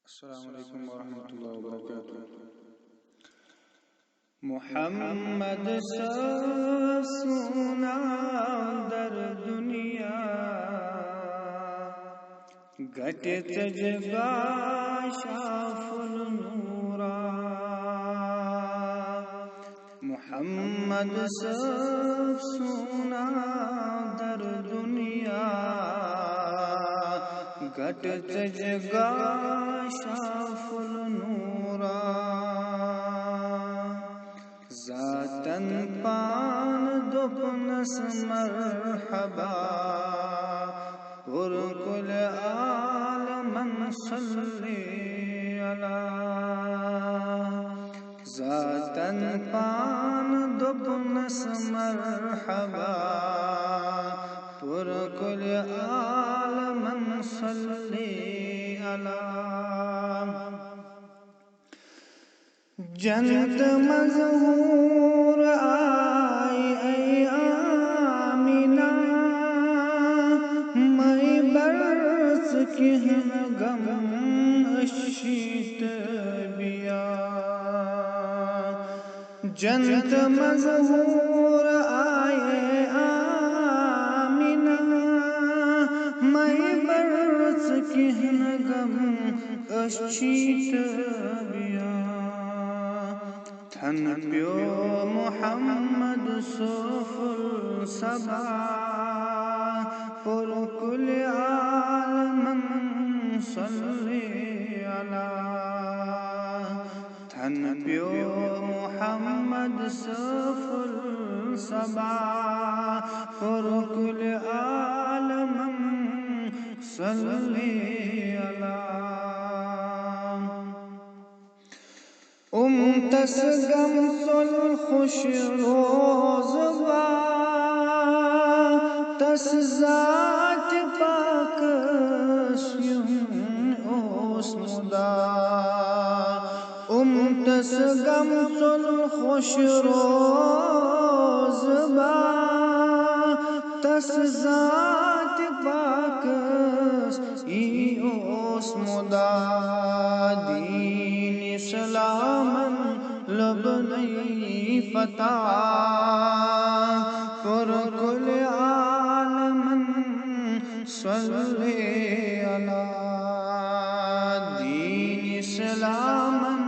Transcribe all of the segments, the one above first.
السلام علیکم ورحمۃ اللہ وبرکاتہ۔ محمد سب سونا در دنیا گٹ تجگا شاف النورا، محمد سب سونا در دنیا گٹ تجگا شاف النورا، ذاتن پان دپنس مرحبا پر کل عالمن صلی علی، ذاتن پان دپنس مرحبا پر کل عالمن صلی علی، جنت مظہور آئی اے آمینہ، میں برس کی غم اشیت بیا، جنت مظہور آئی اے آمینہ، میں برس کی غم اشیت بیا، تھن پیو محمد صف الصبا پر کل عالمن صلی علی، تھن پیو محمد صف الصبا پر کل عالمن صلی علی، تس غم سل خوش روز با تس ذات پاک سیون اوس مدا، تس غم سل خوش روز با تس ذات پاک ای اوس مدا، دین اسلامن لبنی فتح پر کل عالمن صلی علی، دین اسلامن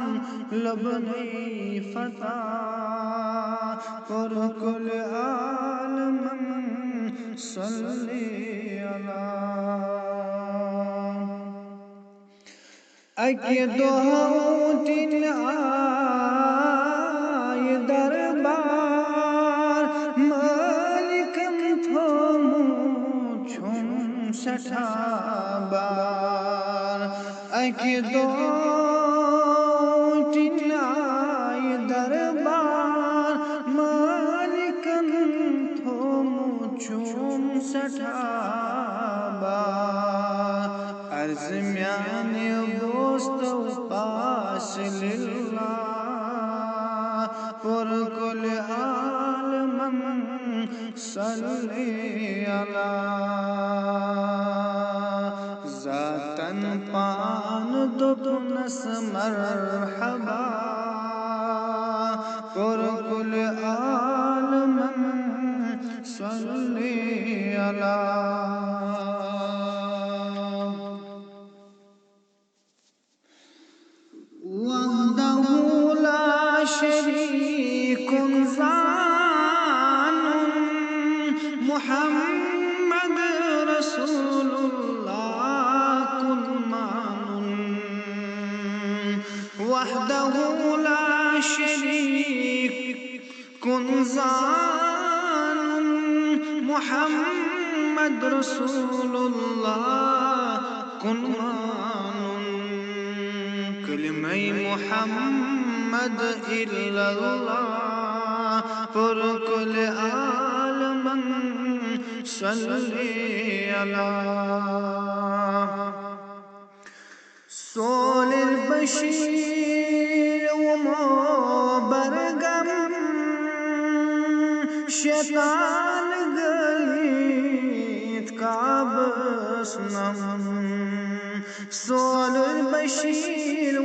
لبنی فتح پر کل عالمن صلی علی، اکی دوہوٹن آئی دربار مالکم تھومو چھن سٹھا بار، اکی دوہوٹن آئی دربار مالکم تھومو چھن سٹھا بار، عرض میان بوست و پاس للہ پر کل عالمن صلی علی، ذاتن پان دپنس مرحبا پر کل عالمن صلی علی، شریک ذان محمد رسول اللہ کنمان، وحدہ لا شریک ذان محمد رسول اللہ کنمان، کلمہ محمد الا اللہ پر کل عالمن صلی علی، سول البشیر و برگم شیطان گلیت کعب سنم، سول بشیر و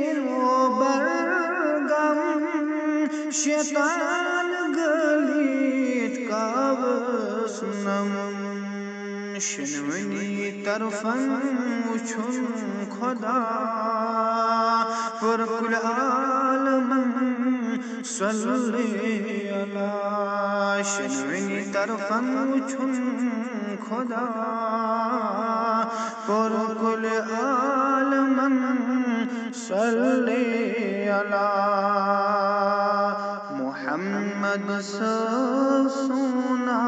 برگم شیطان گلیت کابسنم شنونی طرفن وچھن خدا پر کل عالمن صلی اللہ شنونی طرفن وچھن خدا پر کل عالمن صلی اللہ محمد سونا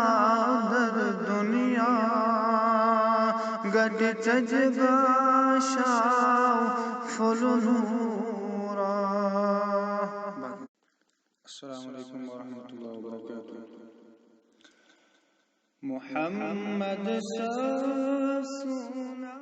در دنیا گد تجگا شاو فل نورا. السلام علیکم ورحمۃ اللہ وبرکاتہ. محمد سونا